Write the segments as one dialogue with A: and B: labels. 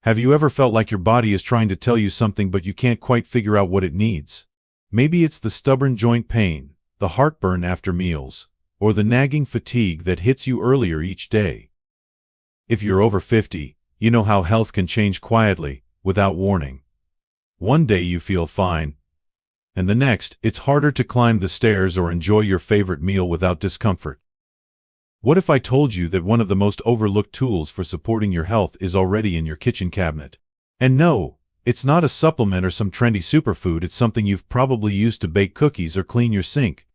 A: Have you ever felt like your body is trying to tell you something but you can't quite figure out what it needs? Maybe it's the stubborn joint pain, the heartburn after meals, or the nagging fatigue that hits you earlier each day. If you're over 50, you know how health can change quietly, without warning. One day you feel fine, and the next, it's harder to climb the stairs or enjoy your favorite meal without discomfort. What if I told you that one of the most overlooked tools for supporting your health is already in your kitchen cabinet? And no, it's not a supplement or some trendy superfood, it's something you've probably used to bake cookies or clean your sink.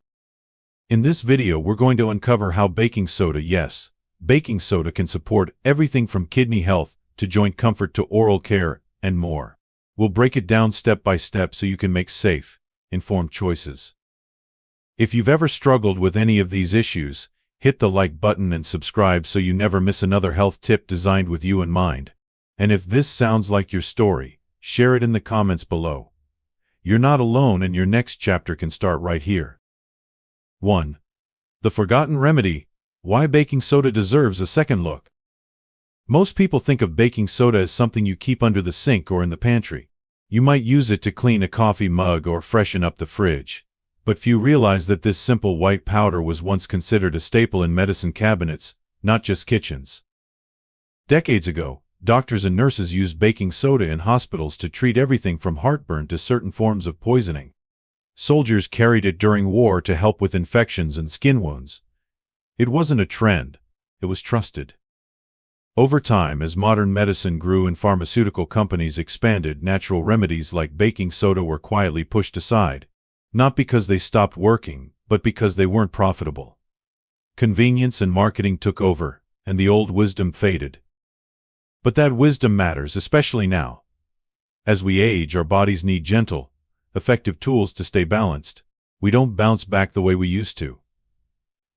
A: In this video we're going to uncover how baking soda, yes, baking soda can support everything from kidney health to joint comfort to oral care and more. We'll break it down step by step so you can make safe, informed choices. If you've ever struggled with any of these issues, hit the like button and subscribe so you never miss another health tip designed with you in mind. And if this sounds like your story, share it in the comments below. You're not alone and your next chapter can start right here. 1. The forgotten remedy: why baking soda deserves a second look. Most people think of baking soda as something you keep under the sink or in the pantry. You might use it to clean a coffee mug or freshen up the fridge. But few realize that this simple white powder was once considered a staple in medicine cabinets, not just kitchens. Decades ago, doctors and nurses used baking soda in hospitals to treat everything from heartburn to certain forms of poisoning. Soldiers carried it during war to help with infections and skin wounds. It wasn't a trend, it was trusted. Over time, as modern medicine grew and pharmaceutical companies expanded, natural remedies like baking soda were quietly pushed aside. Not because they stopped working, but because they weren't profitable. Convenience and marketing took over, and the old wisdom faded. But that wisdom matters, especially now. As we age, our bodies need gentle, effective tools to stay balanced. We don't bounce back the way we used to.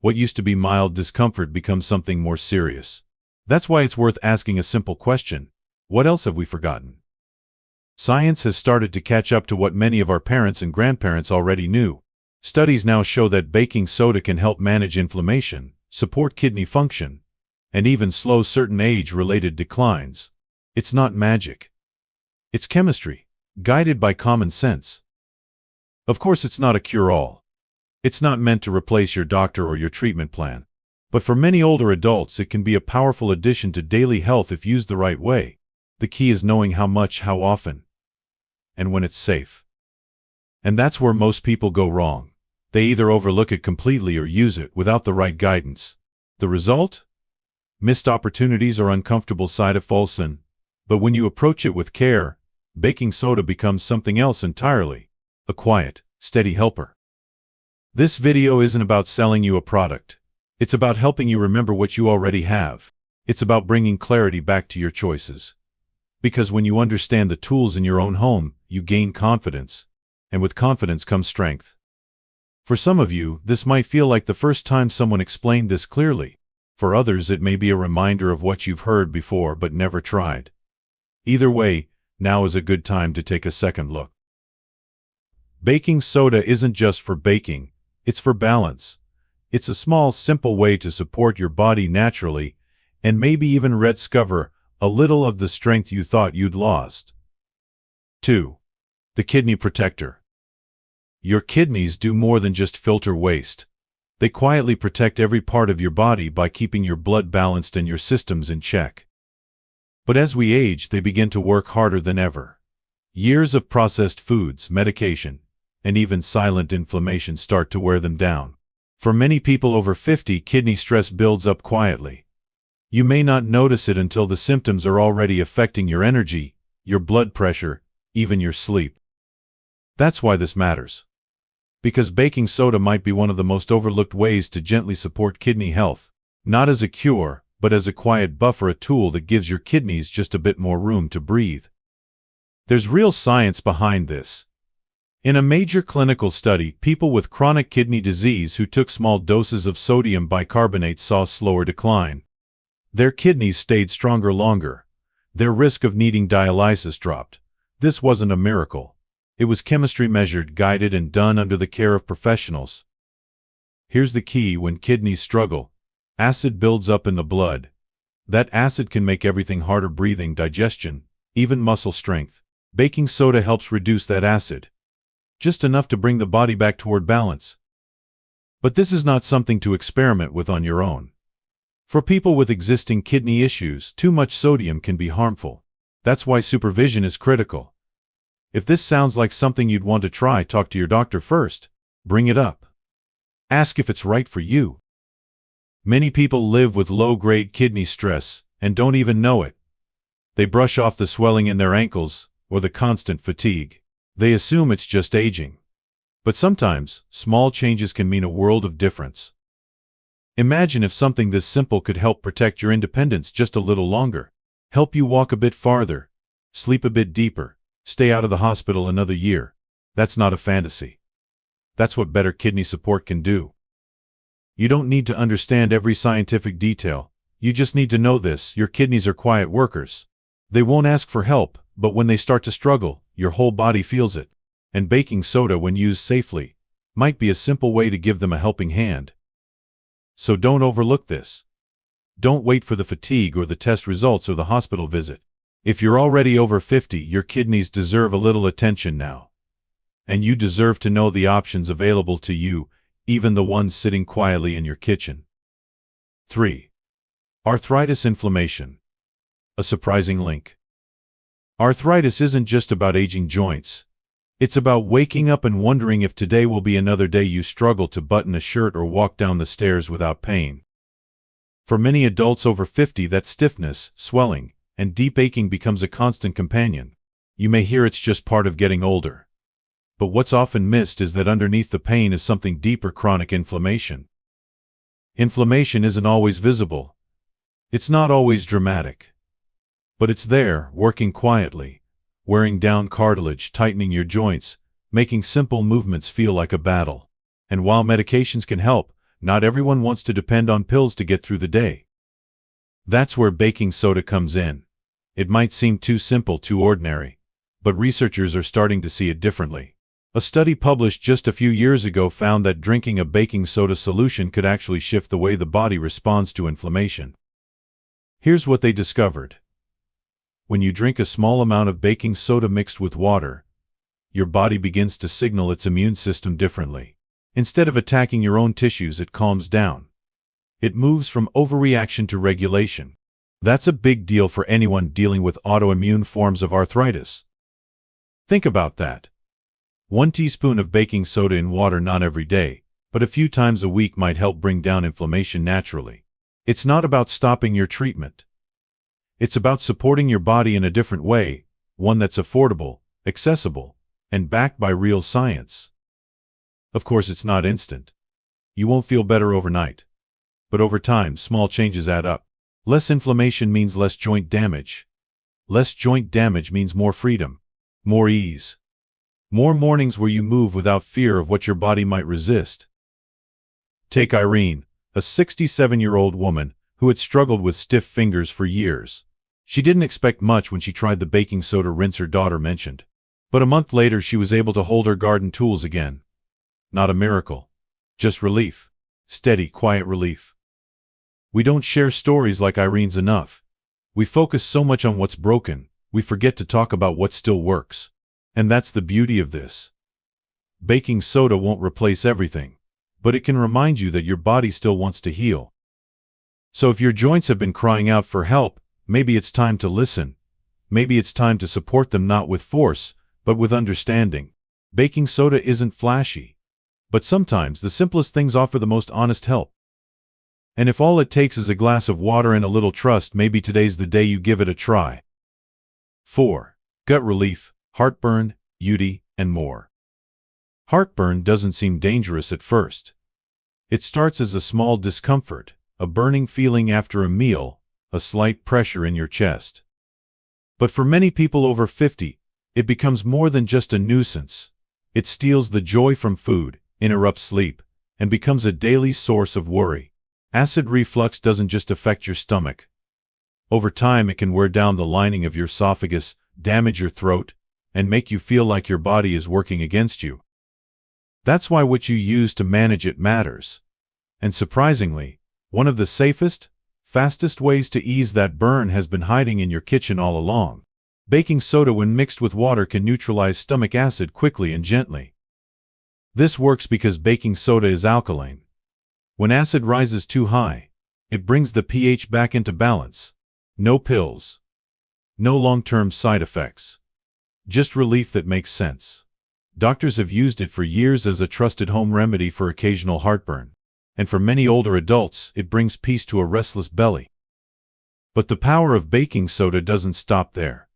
A: What used to be mild discomfort becomes something more serious. That's why it's worth asking a simple question: what else have we forgotten? Science has started to catch up to what many of our parents and grandparents already knew. Studies now show that baking soda can help manage inflammation, support kidney function, and even slow certain age-related declines. It's not magic. It's chemistry, guided by common sense. Of course, it's not a cure-all. It's not meant to replace your doctor or your treatment plan. But for many older adults, it can be a powerful addition to daily health if used the right way. The key is knowing how much, how often, and when it's safe. And that's where most people go wrong. They either overlook it completely or use it without the right guidance. The result? Missed opportunities or uncomfortable side effects. But when you approach it with care, baking soda becomes something else entirely. A quiet, steady helper. This video isn't about selling you a product. It's about helping you remember what you already have. It's about bringing clarity back to your choices. Because when you understand the tools in your own home, you gain confidence. And with confidence comes strength. For some of you, this might feel like the first time someone explained this clearly. For others, it may be a reminder of what you've heard before but never tried. Either way, now is a good time to take a second look. Baking soda isn't just for baking, it's for balance. It's a small, simple way to support your body naturally, and maybe even rediscover a little of the strength you thought you'd lost. 2. The kidney protector. Your kidneys do more than just filter waste. They quietly protect every part of your body by keeping your blood balanced and your systems in check. But as we age, they begin to work harder than ever. Years of processed foods, medication, and even silent inflammation start to wear them down. For many people over 50, kidney stress builds up quietly. You may not notice it until the symptoms are already affecting your energy, your blood pressure, even your sleep. That's why this matters. Because baking soda might be one of the most overlooked ways to gently support kidney health. Not as a cure, but as a quiet buffer, a tool that gives your kidneys just a bit more room to breathe. There's real science behind this. In a major clinical study, people with chronic kidney disease who took small doses of sodium bicarbonate saw slower decline. Their kidneys stayed stronger longer. Their risk of needing dialysis dropped. This wasn't a miracle. It was chemistry measured, guided, and done under the care of professionals. Here's the key: when kidneys struggle, acid builds up in the blood. That acid can make everything harder: breathing, digestion, even muscle strength. Baking soda helps reduce that acid, just enough to bring the body back toward balance. But this is not something to experiment with on your own. For people with existing kidney issues, too much sodium can be harmful. That's why supervision is critical. If this sounds like something you'd want to try, talk to your doctor first. Bring it up. Ask if it's right for you. Many people live with low-grade kidney stress and don't even know it. They brush off the swelling in their ankles or the constant fatigue. They assume it's just aging. But sometimes, small changes can mean a world of difference. Imagine if something this simple could help protect your independence just a little longer. Help you walk a bit farther, sleep a bit deeper, stay out of the hospital another year. That's not a fantasy. That's what better kidney support can do. You don't need to understand every scientific detail. You just need to know this: your kidneys are quiet workers. They won't ask for help, but when they start to struggle, your whole body feels it. And baking soda, when used safely, might be a simple way to give them a helping hand. So don't overlook this. Don't wait for the fatigue or the test results or the hospital visit. If you're already over 50, your kidneys deserve a little attention now. And you deserve to know the options available to you, even the ones sitting quietly in your kitchen. 3. Arthritis inflammation. A surprising link. Arthritis isn't just about aging joints. It's about waking up and wondering if today will be another day you struggle to button a shirt or walk down the stairs without pain. For many adults over 50, that stiffness, swelling, and deep aching becomes a constant companion. You may hear it's just part of getting older. But what's often missed is that underneath the pain is something deeper: chronic inflammation. Inflammation isn't always visible. It's not always dramatic. But it's there, working quietly, wearing down cartilage, tightening your joints, making simple movements feel like a battle. And while medications can help, not everyone wants to depend on pills to get through the day. That's where baking soda comes in. It might seem too simple, too ordinary, but researchers are starting to see it differently. A study published just a few years ago found that drinking a baking soda solution could actually shift the way the body responds to inflammation. Here's what they discovered. When you drink a small amount of baking soda mixed with water, your body begins to signal its immune system differently. Instead of attacking your own tissues, it calms down. It moves from overreaction to regulation. That's a big deal for anyone dealing with autoimmune forms of arthritis. Think about that. 1 teaspoon of baking soda in water, not every day, but a few times a week, might help bring down inflammation naturally. It's not about stopping your treatment. It's about supporting your body in a different way, one that's affordable, accessible, and backed by real science. Of course, it's not instant. You won't feel better overnight. But over time, small changes add up. Less inflammation means less joint damage. Less joint damage means more freedom, more ease. More mornings where you move without fear of what your body might resist. Take Irene, a 67-year-old woman who had struggled with stiff fingers for years. She didn't expect much when she tried the baking soda rinse her daughter mentioned. But a month later, she was able to hold her garden tools again. Not a miracle. Just relief. Steady, quiet relief. We don't share stories like Irene's enough. We focus so much on what's broken, we forget to talk about what still works. And that's the beauty of this. Baking soda won't replace everything, but it can remind you that your body still wants to heal. So if your joints have been crying out for help, maybe it's time to listen. Maybe it's time to support them, not with force, but with understanding. Baking soda isn't flashy, but sometimes the simplest things offer the most honest help. And if all it takes is a glass of water and a little trust, maybe today's the day you give it a try. 4. Gut relief, heartburn, UTI, and more. Heartburn doesn't seem dangerous at first. It starts as a small discomfort, a burning feeling after a meal, a slight pressure in your chest. But for many people over 50, it becomes more than just a nuisance. It steals the joy from food, interrupts sleep, and becomes a daily source of worry. Acid reflux doesn't just affect your stomach. Over time, it can wear down the lining of your esophagus, damage your throat, and make you feel like your body is working against you. That's why what you use to manage it matters. And surprisingly, one of the safest, fastest ways to ease that burn has been hiding in your kitchen all along. Baking soda when mixed with water can neutralize stomach acid quickly and gently. This works because baking soda is alkaline. When acid rises too high, it brings the pH back into balance. No pills. No long-term side effects. Just relief that makes sense. Doctors have used it for years as a trusted home remedy for occasional heartburn. And for many older adults, it brings peace to a restless belly. But the power of baking soda doesn't stop there.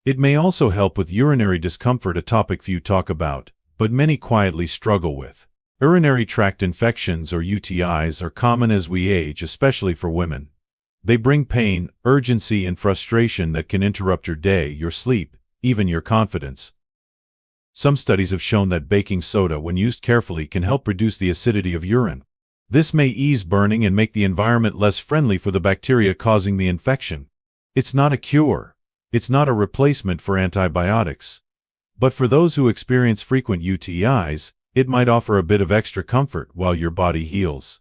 A: It may also help with urinary discomfort, a topic few talk about, but many quietly struggle with. Urinary tract infections, or UTIs, are common as we age, especially for women. They bring pain, urgency, and frustration that can interrupt your day, your sleep, even your confidence. Some studies have shown that baking soda, when used carefully, can help reduce the acidity of urine. This may ease burning and make the environment less friendly for the bacteria causing the infection. It's not a cure. It's not a replacement for antibiotics. But for those who experience frequent UTIs, it might offer a bit of extra comfort while your body heals.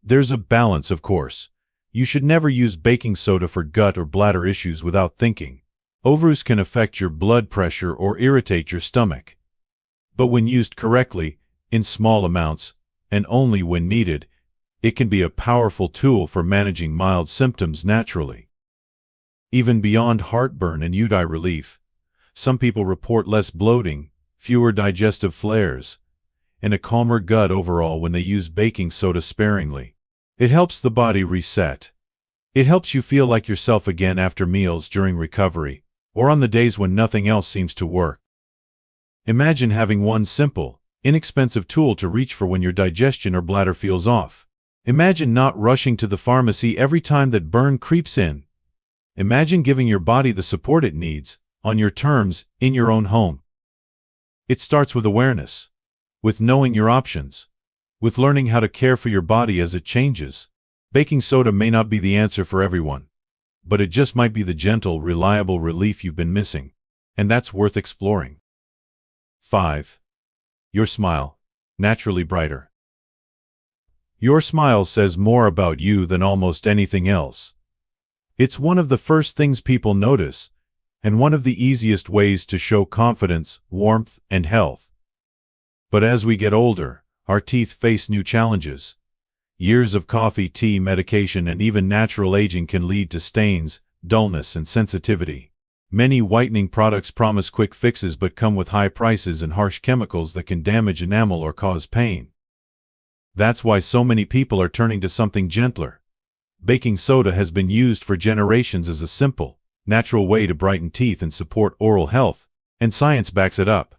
A: There's a balance, of course. You should never use baking soda for gut or bladder issues without thinking. Overuse can affect your blood pressure or irritate your stomach. But when used correctly, in small amounts, and only when needed, it can be a powerful tool for managing mild symptoms naturally. Even beyond heartburn and UTI relief, some people report less bloating, fewer digestive flares, and a calmer gut overall when they use baking soda sparingly. It helps the body reset. It helps you feel like yourself again after meals, during recovery, or on the days when nothing else seems to work. Imagine having one simple, inexpensive tool to reach for when your digestion or bladder feels off. Imagine not rushing to the pharmacy every time that burn creeps in. Imagine giving your body the support it needs, on your terms, in your own home. It starts with awareness, with knowing your options, with learning how to care for your body as it changes. Baking soda may not be the answer for everyone, but it just might be the gentle, reliable relief you've been missing, and that's worth exploring. 5. Your smile, naturally brighter. Your smile says more about you than almost anything else. It's one of the first things people notice, and one of the easiest ways to show confidence, warmth, and health. But as we get older, our teeth face new challenges. Years of coffee, tea, medication, and even natural aging can lead to stains, dullness, and sensitivity. Many whitening products promise quick fixes but come with high prices and harsh chemicals that can damage enamel or cause pain. That's why so many people are turning to something gentler. Baking soda has been used for generations as a simple, natural way to brighten teeth and support oral health, and science backs it up.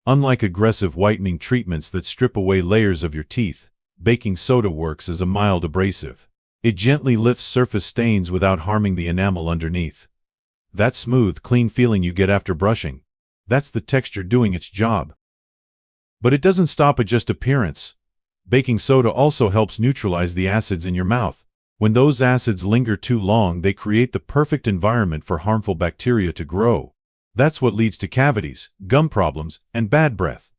A: Unlike aggressive whitening treatments that strip away layers of your teeth, baking soda works as a mild abrasive. It gently lifts surface stains without harming the enamel underneath. That smooth, clean feeling you get after brushing, that's the texture doing its job. But it doesn't stop at just appearance. Baking soda also helps neutralize the acids in your mouth. When those acids linger too long, they create the perfect environment for harmful bacteria to grow. That's what leads to cavities, gum problems, and bad breath.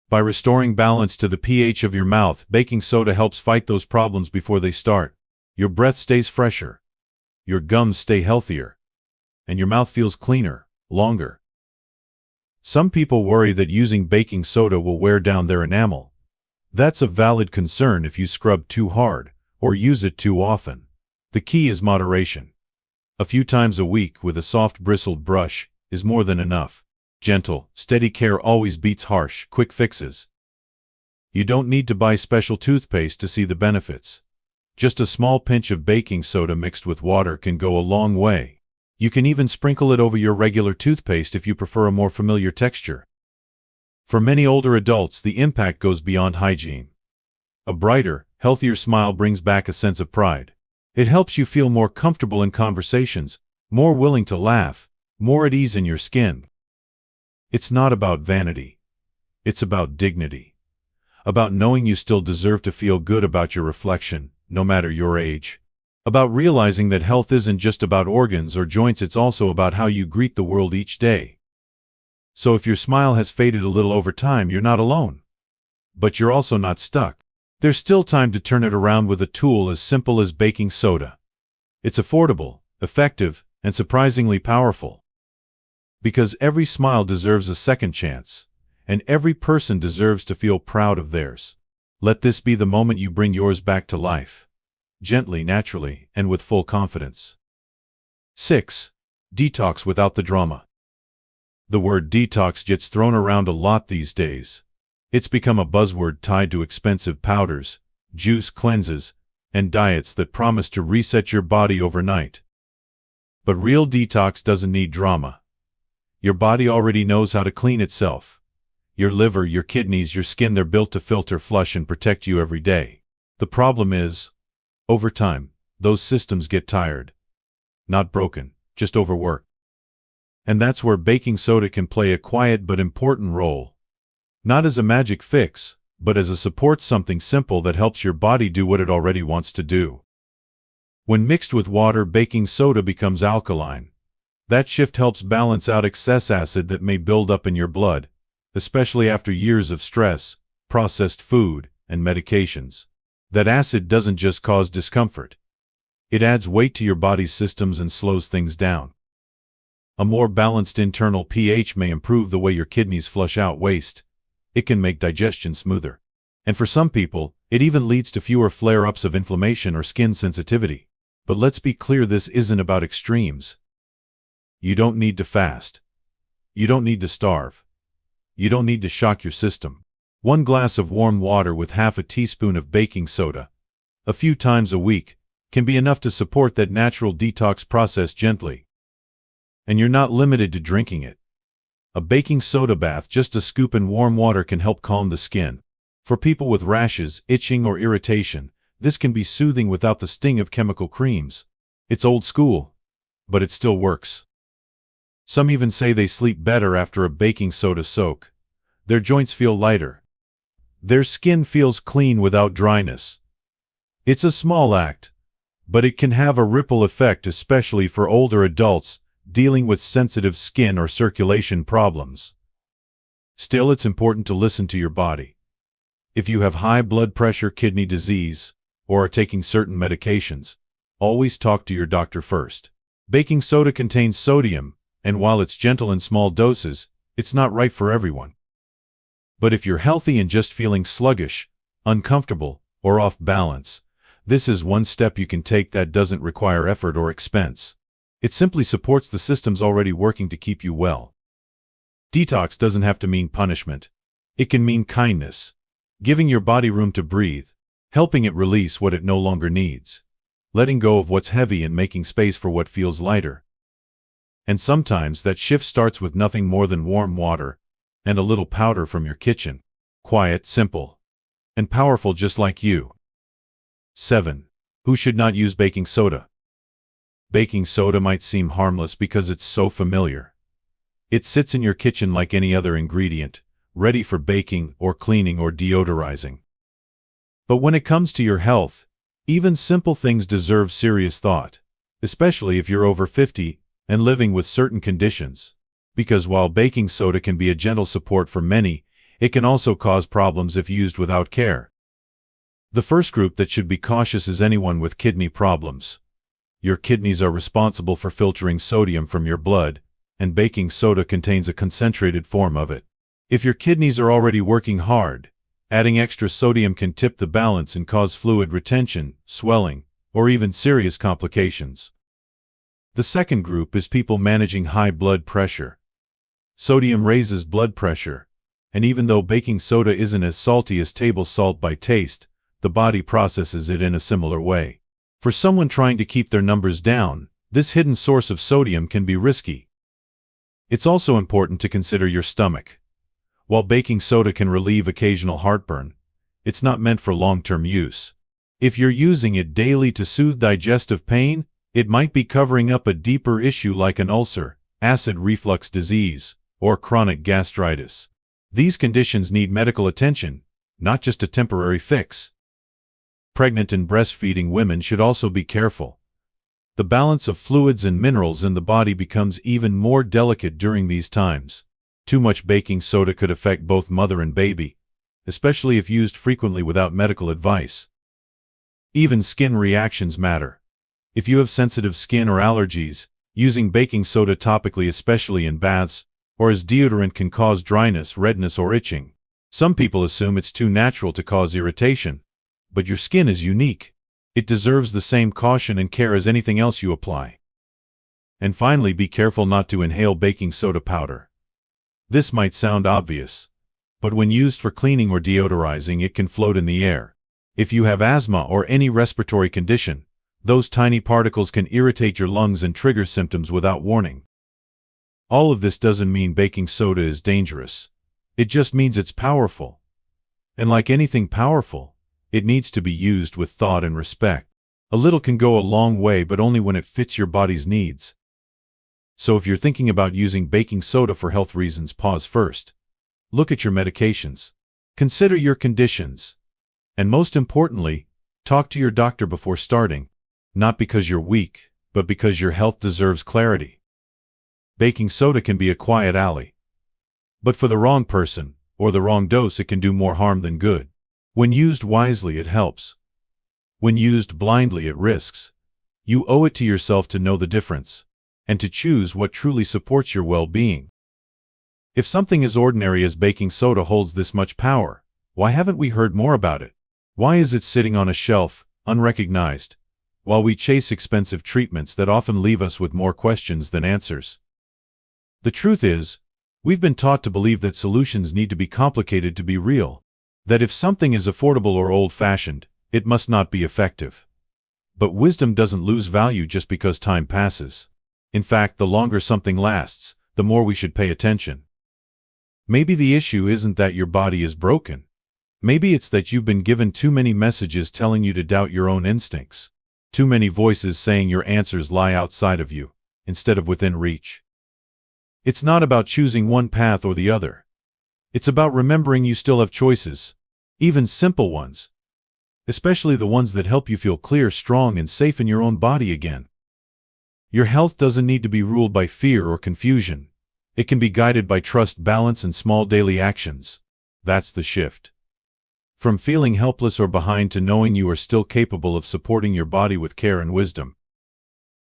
A: By restoring balance to the pH of your mouth, baking soda helps fight those problems before they start. Your breath stays fresher, your gums stay healthier, and your mouth feels cleaner, longer. Some people worry that using baking soda will wear down their enamel. That's a valid concern if you scrub too hard or use it too often. The key is moderation. A few times a week with a soft bristled brush is more than enough. Gentle, steady care always beats harsh, quick fixes. You don't need to buy special toothpaste to see the benefits. Just a small pinch of baking soda mixed with water can go a long way. You can even sprinkle it over your regular toothpaste if you prefer a more familiar texture. For many older adults, the impact goes beyond hygiene. A brighter, healthier smile brings back a sense of pride. It helps you feel more comfortable in conversations, more willing to laugh, more at ease in your skin. It's not about vanity. It's about dignity. About knowing you still deserve to feel good about your reflection, no matter your age. About realizing that health isn't just about organs or joints, it's also about how you greet the world each day. So if your smile has faded a little over time, you're not alone. But you're also not stuck. There's still time to turn it around with a tool as simple as baking soda. It's affordable, effective, and surprisingly powerful. Because every smile deserves a second chance, and every person deserves to feel proud of theirs. Let this be the moment you bring yours back to life. Gently, naturally, and with full confidence. 6. Detox without the drama. The word detox gets thrown around a lot these days. It's become a buzzword tied to expensive powders, juice cleanses, and diets that promise to reset your body overnight. But real detox doesn't need drama. Your body already knows how to clean itself. Your liver, your kidneys, your skin, they're built to filter, flush, and protect you every day. The problem is, over time, those systems get tired. Not broken, just overworked. And that's where baking soda can play a quiet but important role. Not as a magic fix, but as a support, something simple that helps your body do what it already wants to do. When mixed with water, baking soda becomes alkaline. That shift helps balance out excess acid that may build up in your blood, especially after years of stress, processed food, and medications. That acid doesn't just cause discomfort. It adds weight to your body's systems and slows things down. A more balanced internal pH may improve the way your kidneys flush out waste. It can make digestion smoother. And for some people, it even leads to fewer flare-ups of inflammation or skin sensitivity. But let's be clear, this isn't about extremes. You don't need to fast. You don't need to starve. You don't need to shock your system. 1 glass of warm water with half a teaspoon of baking soda, a few times a week, can be enough to support that natural detox process gently. And you're not limited to drinking it. A baking soda bath, just a scoop in warm water, can help calm the skin. For people with rashes, itching, or irritation, this can be soothing without the sting of chemical creams. It's old school, but it still works. Some even say they sleep better after a baking soda soak. Their joints feel lighter. Their skin feels clean without dryness. It's a small act, but it can have a ripple effect, especially for older adults dealing with sensitive skin or circulation problems. Still, it's important to listen to your body. If you have high blood pressure, kidney disease, or are taking certain medications, always talk to your doctor first. Baking soda contains sodium, and while it's gentle in small doses, it's not right for everyone. But if you're healthy and just feeling sluggish, uncomfortable, or off balance, this is one step you can take that doesn't require effort or expense. It simply supports the systems already working to keep you well. Detox doesn't have to mean punishment. It can mean kindness, giving your body room to breathe, helping it release what it no longer needs, letting go of what's heavy and making space for what feels lighter. And sometimes that shift starts with nothing more than warm water and a little powder from your kitchen. Quiet, simple, and powerful, just like you. 7. Who should not use baking soda? Baking soda might seem harmless because it's so familiar. It sits in your kitchen like any other ingredient, ready for baking or cleaning or deodorizing. But when it comes to your health, even simple things deserve serious thought, especially if you're over 50 and living with certain conditions. Because while baking soda can be a gentle support for many, it can also cause problems if used without care. The first group that should be cautious is anyone with kidney problems. Your kidneys are responsible for filtering sodium from your blood, and baking soda contains a concentrated form of it. If your kidneys are already working hard, adding extra sodium can tip the balance and cause fluid retention, swelling, or even serious complications. The second group is people managing high blood pressure. Sodium raises blood pressure, and even though baking soda isn't as salty as table salt by taste, the body processes it in a similar way. For someone trying to keep their numbers down, this hidden source of sodium can be risky. It's also important to consider your stomach. While baking soda can relieve occasional heartburn, it's not meant for long-term use. If you're using it daily to soothe digestive pain, it might be covering up a deeper issue like an ulcer, acid reflux disease, or chronic gastritis. These conditions need medical attention, not just a temporary fix. Pregnant and breastfeeding women should also be careful. The balance of fluids and minerals in the body becomes even more delicate during these times. Too much baking soda could affect both mother and baby, especially if used frequently without medical advice. Even skin reactions matter. If you have sensitive skin or allergies, Using baking soda topically, especially in baths, or as deodorant, can cause dryness, redness, or itching. Some people assume it's too natural to cause irritation. But your skin is unique. It deserves the same caution and care as anything else you apply. And finally, be careful not to inhale baking soda powder. This might sound obvious, but when used for cleaning or deodorizing, it can float in the air. If you have asthma or any respiratory condition, those tiny particles can irritate your lungs and trigger symptoms without warning. All of this doesn't mean baking soda is dangerous. It just means it's powerful. And like anything powerful, it needs to be used with thought and respect. A little can go a long way, but only when it fits your body's needs. So if you're thinking about using baking soda for health reasons, pause first. Look at your medications. Consider your conditions. And most importantly, talk to your doctor before starting. Not because you're weak, but because your health deserves clarity. Baking soda can be a quiet ally. But for the wrong person, or the wrong dose, it can do more harm than good. When used wisely, it helps. When used blindly, it risks. You owe it to yourself to know the difference, and to choose what truly supports your well-being. If something as ordinary as baking soda holds this much power, why haven't we heard more about it? Why is it sitting on a shelf, unrecognized, while we chase expensive treatments that often leave us with more questions than answers? The truth is, we've been taught to believe that solutions need to be complicated to be real, that if something is affordable or old-fashioned, it must not be effective. But wisdom doesn't lose value just because time passes. In fact, the longer something lasts, the more we should pay attention. Maybe the issue isn't that your body is broken. Maybe it's that you've been given too many messages telling you to doubt your own instincts. Too many voices saying your answers lie outside of you, instead of within reach. It's not about choosing one path or the other. It's about remembering you still have choices, even simple ones, especially the ones that help you feel clear, strong, and safe in your own body again. Your health doesn't need to be ruled by fear or confusion. It can be guided by trust, balance, and small daily actions. That's the shift. From feeling helpless or behind to knowing you are still capable of supporting your body with care and wisdom.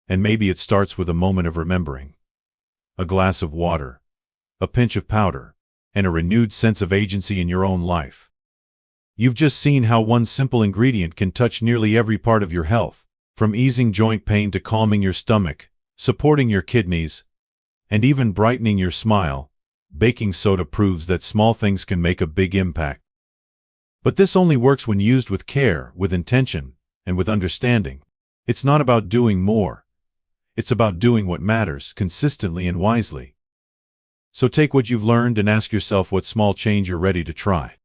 A: And maybe it starts with a moment of remembering. A glass of water, a pinch of powder, and a renewed sense of agency in your own life. You've just seen how one simple ingredient can touch nearly every part of your health, from easing joint pain to calming your stomach, supporting your kidneys, and even brightening your smile. Baking soda proves that small things can make a big impact. But this only works when used with care, with intention, and with understanding. It's not about doing more. It's about doing what matters, consistently and wisely. So take what you've learned and ask yourself what small change you're ready to try.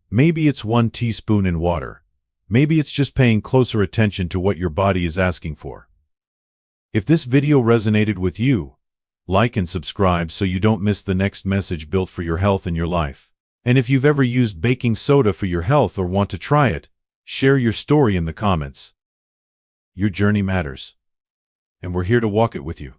A: Maybe it's 1 teaspoon in water. Maybe it's just paying closer attention to what your body is asking for. If this video resonated with you, like and subscribe so you don't miss the next message built for your health and your life. And if you've ever used baking soda for your health or want to try it, share your story in the comments. Your journey matters, and we're here to walk it with you.